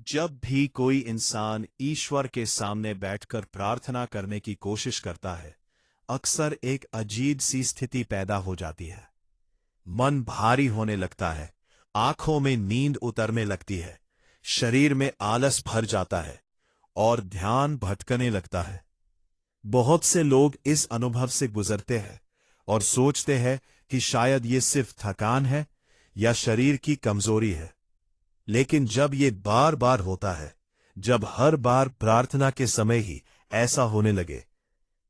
जब भी कोई इंसान ईश्वर के सामने बैठकर प्रार्थना करने की कोशिश करता है, अक्सर एक अजीब सी स्थिति पैदा हो जाती है। मन भारी होने लगता है, आंखों में नींद उतरने लगती है, शरीर में आलस भर जाता है और ध्यान भटकने लगता है। बहुत से लोग इस अनुभव से गुजरते हैं और सोचते हैं कि शायद ये सिर्फ थकान है या शरीर की कमजोरी है। लेकिन जब ये बार बार होता है, जब हर बार प्रार्थना के समय ही ऐसा होने लगे,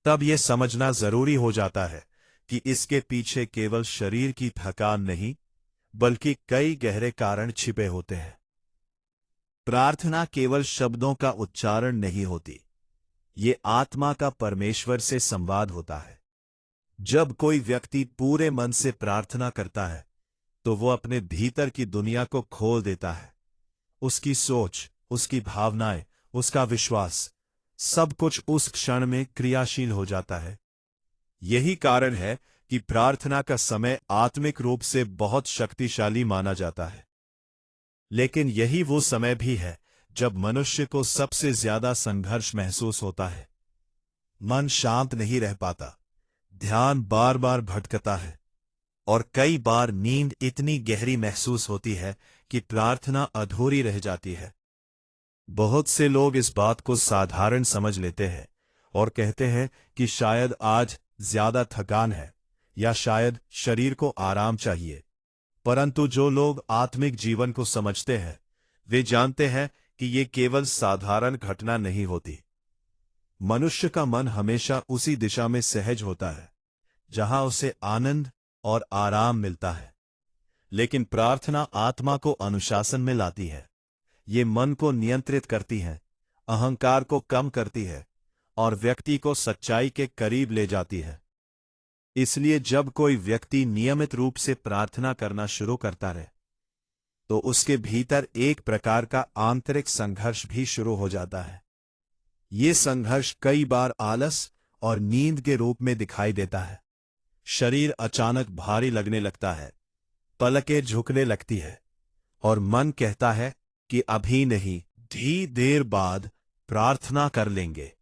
तब ये समझना जरूरी हो जाता है कि इसके पीछे केवल शरीर की थकान नहीं, बल्कि कई गहरे कारण छिपे होते हैं। प्रार्थना केवल शब्दों का उच्चारण नहीं होती, ये आत्मा का परमेश्वर से संवाद होता है। जब कोई व्यक्ति पूरे मन से प्रार्थना करता है, तो वो अपने भीतर की दुनिया को खोल देता है। उसकी सोच, उसकी भावनाएं, उसका विश्वास, सब कुछ उस क्षण में क्रियाशील हो जाता है। यही कारण है कि प्रार्थना का समय आत्मिक रूप से बहुत शक्तिशाली माना जाता है। लेकिन यही वो समय भी है जब मनुष्य को सबसे ज्यादा संघर्ष महसूस होता है। मन शांत नहीं रह पाता, ध्यान बार बार भटकता है और कई बार नींद इतनी गहरी महसूस होती है कि प्रार्थना अधूरी रह जाती है। बहुत से लोग इस बात को साधारण समझ लेते हैं और कहते हैं कि शायद आज ज्यादा थकान है या शायद शरीर को आराम चाहिए। परंतु जो लोग आत्मिक जीवन को समझते हैं, वे जानते हैं कि ये केवल साधारण घटना नहीं होती। मनुष्य का मन हमेशा उसी दिशा में सहज होता है जहां उसे आनंद और आराम मिलता है। लेकिन प्रार्थना आत्मा को अनुशासन में लाती है। ये मन को नियंत्रित करती है, अहंकार को कम करती है और व्यक्ति को सच्चाई के करीब ले जाती है। इसलिए जब कोई व्यक्ति नियमित रूप से प्रार्थना करना शुरू करता है, तो उसके भीतर एक प्रकार का आंतरिक संघर्ष भी शुरू हो जाता है। ये संघर्ष कई बार आलस और नींद के रूप में दिखाई देता है। शरीर अचानक भारी लगने लगता है, पलकें झुकने लगती है और मन कहता है कि अभी नहीं, थोड़ी देर बाद प्रार्थना कर लेंगे।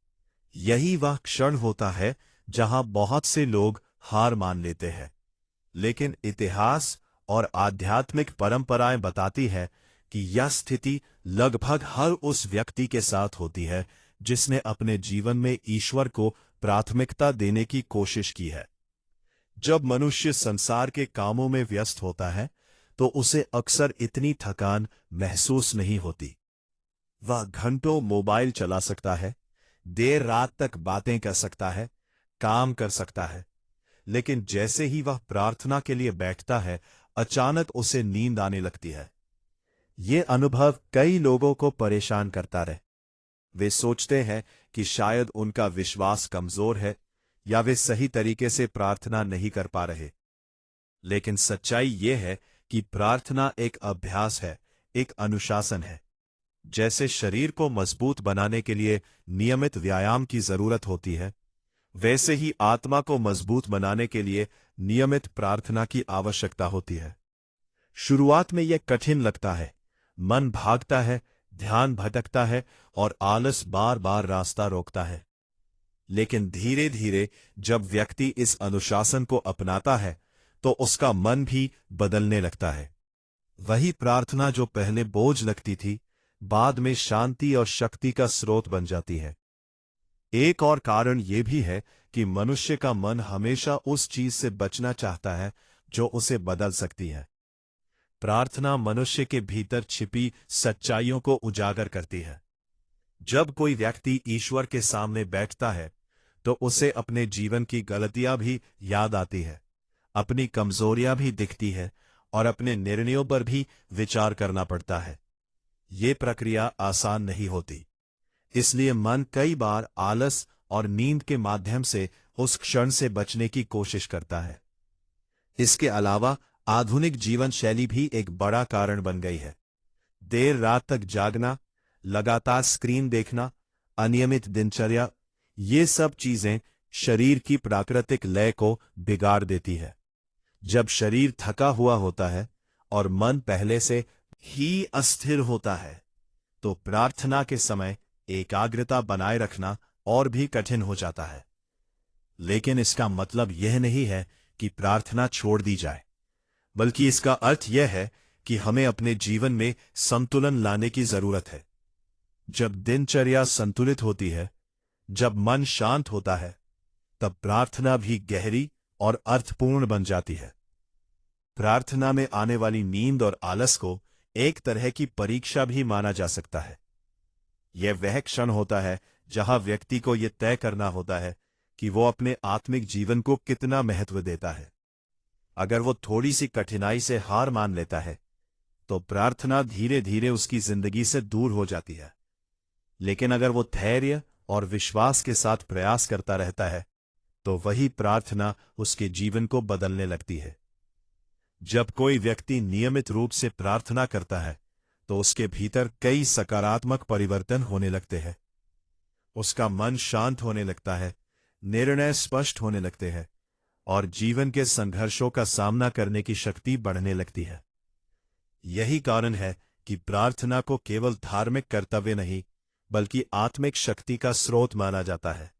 यही वह क्षण होता है जहां बहुत से लोग हार मान लेते हैं। लेकिन इतिहास और आध्यात्मिक परंपराएं बताती है कि यह स्थिति लगभग हर उस व्यक्ति के साथ होती है जिसने अपने जीवन में ईश्वर को प्राथमिकता देने की कोशिश की है। जब मनुष्य संसार के कामों में व्यस्त होता है, तो उसे अक्सर इतनी थकान महसूस नहीं होती। वह घंटों मोबाइल चला सकता है, देर रात तक बातें कर सकता है, काम कर सकता है, लेकिन जैसे ही वह प्रार्थना के लिए बैठता है, अचानक उसे नींद आने लगती है। ये अनुभव कई लोगों को परेशान करता रहे। वे सोचते हैं कि शायद उनका विश्वास कमजोर है या वे सही तरीके से प्रार्थना नहीं कर पा रहे। लेकिन सच्चाई ये है कि प्रार्थना एक अभ्यास है, एक अनुशासन है। जैसे शरीर को मजबूत बनाने के लिए नियमित व्यायाम की जरूरत होती है, वैसे ही आत्मा को मजबूत बनाने के लिए नियमित प्रार्थना की आवश्यकता होती है। शुरुआत में यह कठिन लगता है, मन भागता है, ध्यान भटकता है और आलस बार बार रास्ता रोकता है। लेकिन धीरे धीरे जब व्यक्ति इस अनुशासन को अपनाता है, तो उसका मन भी बदलने लगता है। वही प्रार्थना जो पहले बोझ लगती थी, बाद में शांति और शक्ति का स्रोत बन जाती है। एक और कारण यह भी है कि मनुष्य का मन हमेशा उस चीज से बचना चाहता है जो उसे बदल सकती है। प्रार्थना मनुष्य के भीतर छिपी सच्चाइयों को उजागर करती है। जब कोई व्यक्ति ईश्वर के सामने बैठता है, तो उसे अपने जीवन की गलतियां भी याद आती है, अपनी कमजोरियां भी दिखती है और अपने निर्णयों पर भी विचार करना पड़ता है। ये प्रक्रिया आसान नहीं होती, इसलिए मन कई बार आलस और नींद के माध्यम से उस क्षण से बचने की कोशिश करता है। इसके अलावा आधुनिक जीवन शैली भी एक बड़ा कारण बन गई है। देर रात तक जागना, लगातार स्क्रीन देखना, अनियमित दिनचर्या, ये सब चीजें शरीर की प्राकृतिक लय को बिगाड़ देती है। जब शरीर थका हुआ होता है और मन पहले से ही अस्थिर होता है, तो प्रार्थना के समय एकाग्रता बनाए रखना और भी कठिन हो जाता है। लेकिन इसका मतलब यह नहीं है कि प्रार्थना छोड़ दी जाए, बल्कि इसका अर्थ यह है कि हमें अपने जीवन में संतुलन लाने की जरूरत है। जब दिनचर्या संतुलित होती है, जब मन शांत होता है, तब प्रार्थना भी गहरी और अर्थपूर्ण बन जाती है। प्रार्थना में आने वाली नींद और आलस को एक तरह की परीक्षा भी माना जा सकता है। यह वह क्षण होता है जहां व्यक्ति को यह तय करना होता है कि वो अपने आत्मिक जीवन को कितना महत्व देता है। अगर वो थोड़ी सी कठिनाई से हार मान लेता है, तो प्रार्थना धीरे धीरे उसकी जिंदगी से दूर हो जाती है। लेकिन अगर वो धैर्य और विश्वास के साथ प्रयास करता रहता है, तो वही प्रार्थना उसके जीवन को बदलने लगती है। जब कोई व्यक्ति नियमित रूप से प्रार्थना करता है, तो उसके भीतर कई सकारात्मक परिवर्तन होने लगते हैं। उसका मन शांत होने लगता है, निर्णय स्पष्ट होने लगते हैं और जीवन के संघर्षों का सामना करने की शक्ति बढ़ने लगती है। यही कारण है कि प्रार्थना को केवल धार्मिक कर्तव्य नहीं, बल्कि आत्मिक शक्ति का स्रोत माना जाता है।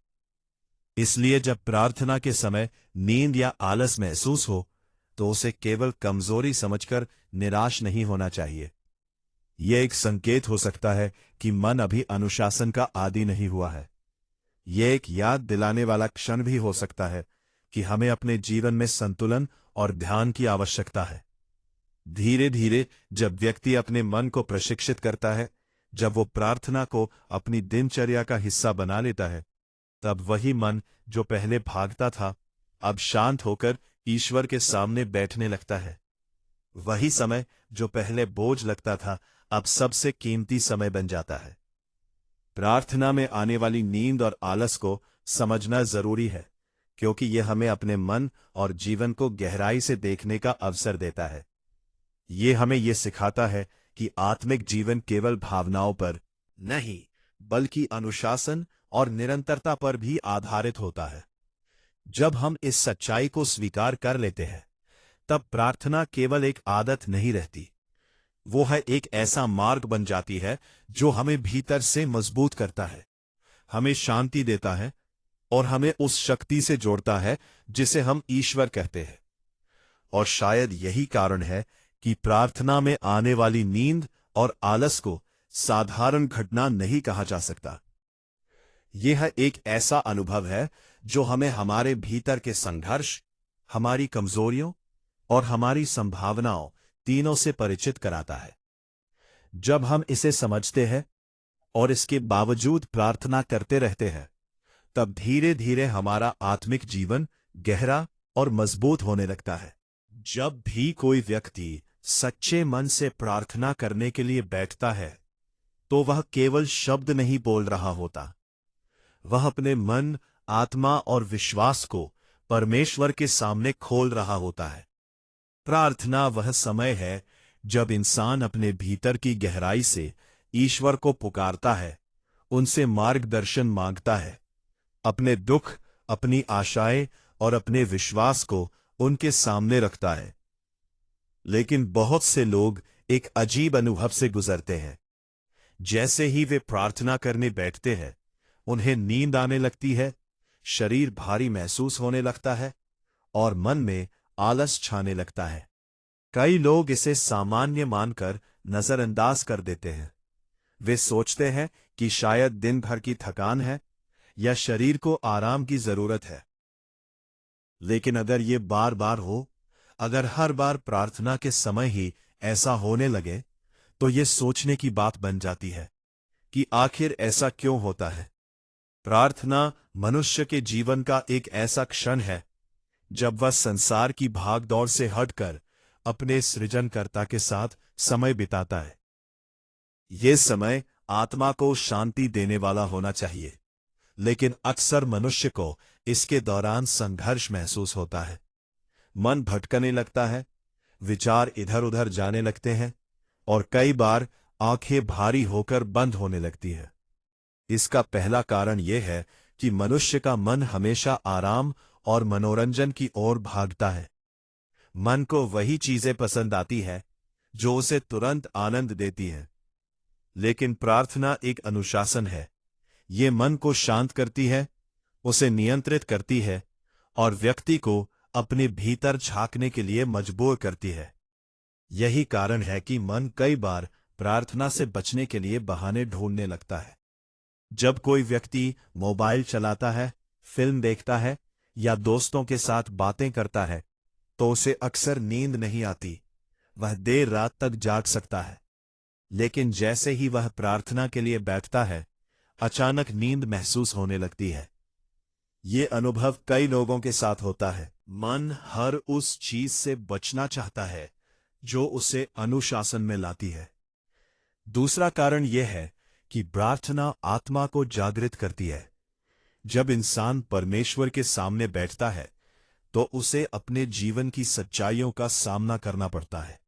इसलिए जब प्रार्थना के समय नींद या आलस महसूस हो, तो उसे केवल कमजोरी समझकर निराश नहीं होना चाहिए। यह एक संकेत हो सकता है कि मन अभी अनुशासन का आदी नहीं हुआ है। यह एक याद दिलाने वाला क्षण भी हो सकता है कि हमें अपने जीवन में संतुलन और ध्यान की आवश्यकता है। धीरे धीरे जब व्यक्ति अपने मन को प्रशिक्षित करता है, जब वो प्रार्थना को अपनी दिनचर्या का हिस्सा बना लेता है, तब वही मन जो पहले भागता था, अब शांत होकर ईश्वर के सामने बैठने लगता है। वही समय जो पहले बोझ लगता था, अब सबसे कीमती समय बन जाता है। प्रार्थना में आने वाली नींद और आलस को समझना जरूरी है, क्योंकि यह हमें अपने मन और जीवन को गहराई से देखने का अवसर देता है। ये हमें यह सिखाता है कि आत्मिक जीवन केवल भावनाओं पर नहीं, बल्कि अनुशासन और निरंतरता पर भी आधारित होता है। जब हम इस सच्चाई को स्वीकार कर लेते हैं, तब प्रार्थना केवल एक आदत नहीं रहती, वो है एक ऐसा मार्ग बन जाती है जो हमें भीतर से मजबूत करता है, हमें शांति देता है और हमें उस शक्ति से जोड़ता है जिसे हम ईश्वर कहते हैं। और शायद यही कारण है कि प्रार्थना में आने वाली नींद और आलस को साधारण घटना नहीं कहा जा सकता। यह एक ऐसा अनुभव है जो हमें हमारे भीतर के संघर्ष, हमारी कमजोरियों और हमारी संभावनाओं तीनों से परिचित कराता है। जब हम इसे समझते हैं और इसके बावजूद प्रार्थना करते रहते हैं, तब धीरे धीरे हमारा आत्मिक जीवन गहरा और मजबूत होने लगता है। जब भी कोई व्यक्ति सच्चे मन से प्रार्थना करने के लिए बैठता है, तो वह केवल शब्द नहीं बोल रहा होता, वह अपने मन, आत्मा और विश्वास को परमेश्वर के सामने खोल रहा होता है। प्रार्थना वह समय है जब इंसान अपने भीतर की गहराई से ईश्वर को पुकारता है, उनसे मार्गदर्शन मांगता है, अपने दुख, अपनी आशाएं और अपने विश्वास को उनके सामने रखता है। लेकिन बहुत से लोग एक अजीब अनुभव से गुजरते हैं। जैसे ही वे प्रार्थना करने बैठते हैं, उन्हें नींद आने लगती है, शरीर भारी महसूस होने लगता है और मन में आलस छाने लगता है। कई लोग इसे सामान्य मानकर नजरअंदाज कर देते हैं। वे सोचते हैं कि शायद दिन भर की थकान है या शरीर को आराम की जरूरत है। लेकिन अगर ये बार बार हो, अगर हर बार प्रार्थना के समय ही ऐसा होने लगे, तो ये सोचने की बात बन जाती है कि आखिर ऐसा क्यों होता है। प्रार्थना मनुष्य के जीवन का एक ऐसा क्षण है जब वह संसार की भागदौड़ से हटकर अपने सृजनकर्ता के साथ समय बिताता है। ये समय आत्मा को शांति देने वाला होना चाहिए, लेकिन अक्सर मनुष्य को इसके दौरान संघर्ष महसूस होता है। मन भटकने लगता है, विचार इधर उधर जाने लगते हैं और कई बार आंखें भारी होकर बंद होने लगती है। इसका पहला कारण यह है कि मनुष्य का मन हमेशा आराम और मनोरंजन की ओर भागता है। मन को वही चीजें पसंद आती है जो उसे तुरंत आनंद देती हैं। लेकिन प्रार्थना एक अनुशासन है। ये मन को शांत करती है, उसे नियंत्रित करती है और व्यक्ति को अपने भीतर झांकने के लिए मजबूर करती है। यही कारण है कि मन कई बार प्रार्थना से बचने के लिए बहाने ढूंढने लगता है। जब कोई व्यक्ति मोबाइल चलाता है, फिल्म देखता है या दोस्तों के साथ बातें करता है, तो उसे अक्सर नींद नहीं आती। वह देर रात तक जाग सकता है, लेकिन जैसे ही वह प्रार्थना के लिए बैठता है, अचानक नींद महसूस होने लगती है। ये अनुभव कई लोगों के साथ होता है। मन हर उस चीज से बचना चाहता है जो उसे अनुशासन में लाती है। दूसरा कारण यह है कि प्रार्थना आत्मा को जागृत करती है। जब इंसान परमेश्वर के सामने बैठता है, तो उसे अपने जीवन की सच्चाइयों का सामना करना पड़ता है।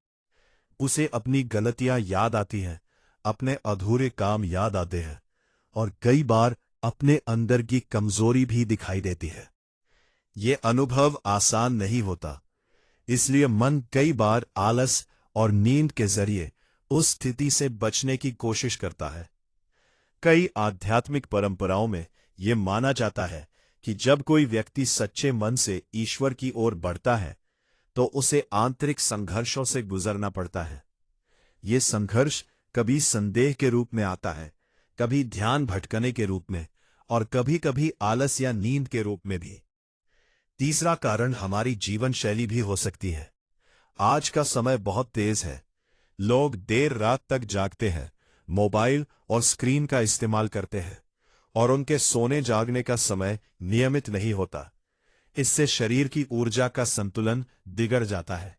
उसे अपनी गलतियां याद आती हैं, अपने अधूरे काम याद आते हैं और कई बार अपने अंदर की कमजोरी भी दिखाई देती है। ये अनुभव आसान नहीं होता, इसलिए मन कई बार आलस और नींद के जरिए उस स्थिति से बचने की कोशिश करता है। कई आध्यात्मिक परंपराओं में यह माना जाता है कि जब कोई व्यक्ति सच्चे मन से ईश्वर की ओर बढ़ता है, तो उसे आंतरिक संघर्षों से गुजरना पड़ता है। ये संघर्ष कभी संदेह के रूप में आता है, कभी ध्यान भटकने के रूप में और कभी कभी आलस या नींद के रूप में भी। तीसरा कारण हमारी जीवन शैली भी हो सकती है। आज का समय बहुत तेज है। लोग देर रात तक जागते हैं, मोबाइल और स्क्रीन का इस्तेमाल करते हैं और उनके सोने जागने का समय नियमित नहीं होता। इससे शरीर की ऊर्जा का संतुलन बिगड़ जाता है।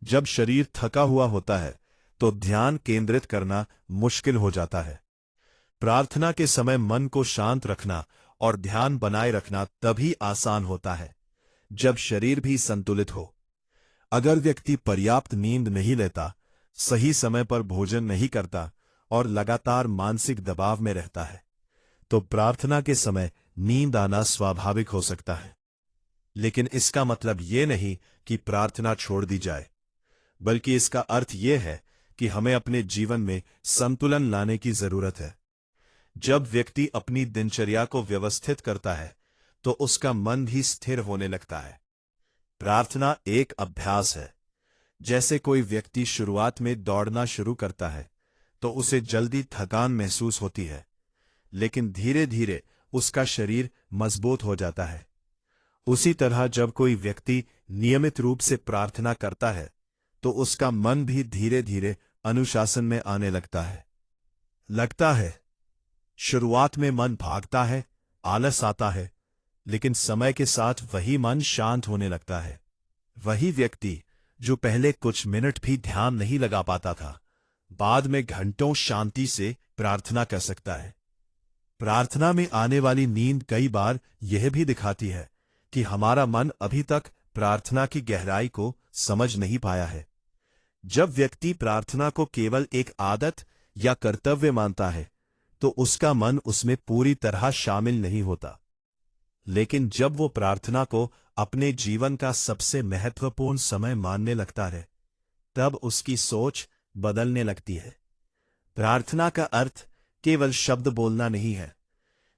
जब शरीर थका हुआ होता है, तो ध्यान केंद्रित करना मुश्किल हो जाता है। प्रार्थना के समय मन को शांत रखना और ध्यान बनाए रखना तभी आसान होता है जब शरीर भी संतुलित हो। अगर व्यक्ति पर्याप्त नींद नहीं लेता, सही समय पर भोजन नहीं करता और लगातार मानसिक दबाव में रहता है, तो प्रार्थना के समय नींद आना स्वाभाविक हो सकता है। लेकिन इसका मतलब ये नहीं कि प्रार्थना छोड़ दी जाए, बल्कि इसका अर्थ यह है कि हमें अपने जीवन में संतुलन लाने की जरूरत है। जब व्यक्ति अपनी दिनचर्या को व्यवस्थित करता है, तो उसका मन भी स्थिर होने लगता है। प्रार्थना एक अभ्यास है। जैसे कोई व्यक्ति शुरुआत में दौड़ना शुरू करता है, तो उसे जल्दी थकान महसूस होती है, लेकिन धीरे धीरे उसका शरीर मजबूत हो जाता है। उसी तरह जब कोई व्यक्ति नियमित रूप से प्रार्थना करता है, तो उसका मन भी धीरे धीरे अनुशासन में आने लगता है। शुरुआत में मन भागता है, आलस आता है, लेकिन समय के साथ वही मन शांत होने लगता है। वही व्यक्ति जो पहले कुछ मिनट भी ध्यान नहीं लगा पाता था, बाद में घंटों शांति से प्रार्थना कर सकता है। प्रार्थना में आने वाली नींद कई बार यह भी दिखाती है कि हमारा मन अभी तक प्रार्थना की गहराई को समझ नहीं पाया है। जब व्यक्ति प्रार्थना को केवल एक आदत या कर्तव्य मानता है, तो उसका मन उसमें पूरी तरह शामिल नहीं होता। लेकिन जब वो प्रार्थना को अपने जीवन का सबसे महत्वपूर्ण समय मानने लगता है, तब उसकी सोच बदलने लगती है। प्रार्थना का अर्थ केवल शब्द बोलना नहीं है,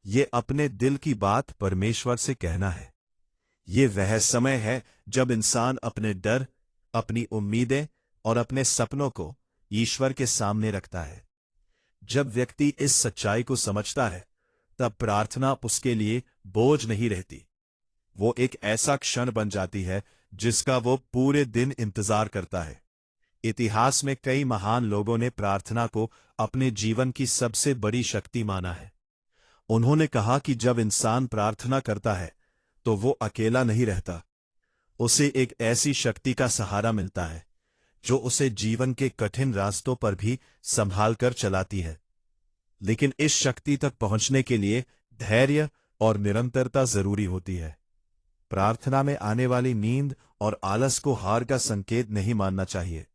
ये अपने दिल की बात परमेश्वर से कहना है। ये वह समय है जब इंसान अपने डर, अपनी उम्मीदें और अपने सपनों को ईश्वर के सामने रखता है। जब व्यक्ति इस सच्चाई को समझता है, तब प्रार्थना उसके लिए बोझ नहीं रहती। वो एक ऐसा क्षण बन जाती है जिसका वो पूरे दिन इंतजार करता है। इतिहास में कई महान लोगों ने प्रार्थना को अपने जीवन की सबसे बड़ी शक्ति माना है। उन्होंने कहा कि जब इंसान प्रार्थना करता है, तो वो अकेला नहीं रहता। उसे एक ऐसी शक्ति का सहारा मिलता है जो उसे जीवन के कठिन रास्तों पर भी संभाल कर चलाती है। लेकिन इस शक्ति तक पहुंचने के लिए धैर्य और निरंतरता जरूरी होती है। प्रार्थना में आने वाली नींद और आलस को हार का संकेत नहीं मानना चाहिए।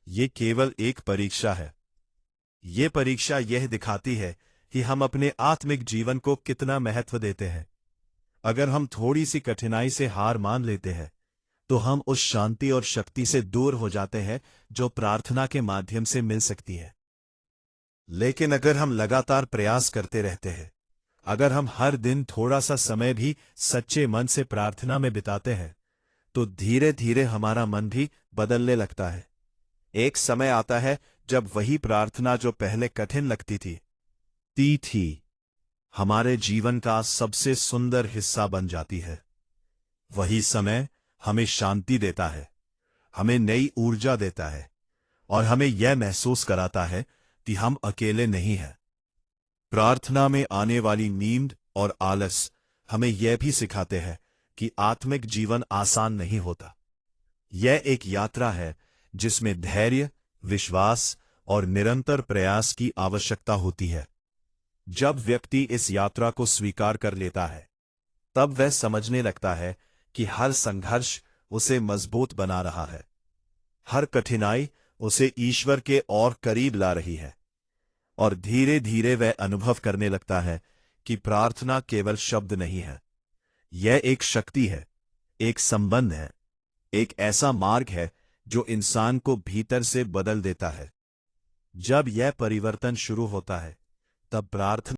ये केवल एक परीक्षा है। ये परीक्षा यह दिखाती है कि हम अपने आत्मिक जीवन को कितना महत्व देते हैं। अगर हम थोड़ी सी कठिनाई से हार मान लेते हैं, तो हम उस शांति और शक्ति से दूर हो जाते हैं जो प्रार्थना के माध्यम से मिल सकती है। लेकिन अगर हम लगातार प्रयास करते रहते हैं, अगर हम हर दिन थोड़ा सा समय भी सच्चे मन से प्रार्थना में बिताते हैं, तो धीरे धीरे हमारा मन भी बदलने लगता है। एक समय आता है जब वही प्रार्थना जो पहले कठिन लगती थी हमारे जीवन का सबसे सुंदर हिस्सा बन जाती है। वही समय हमें शांति देता है, हमें नई ऊर्जा देता है और हमें यह महसूस कराता है कि हम अकेले नहीं हैं। प्रार्थना में आने वाली नींद और आलस हमें यह भी सिखाते हैं कि आत्मिक जीवन आसान नहीं होता। यह एक यात्रा है जिसमें धैर्य, विश्वास और निरंतर प्रयास की आवश्यकता होती है। जब व्यक्ति इस यात्रा को स्वीकार कर लेता है, तब वह समझने लगता है कि हर संघर्ष उसे मजबूत बना रहा है, हर कठिनाई उसे ईश्वर के और करीब ला रही है, और धीरे धीरे वह अनुभव करने लगता है कि प्रार्थना केवल शब्द नहीं है, यह एक शक्ति है, एक संबंध है, एक ऐसा मार्ग है जो इंसान को भीतर से बदल देता है। जब यह परिवर्तन शुरू होता है, तब प्रार्थना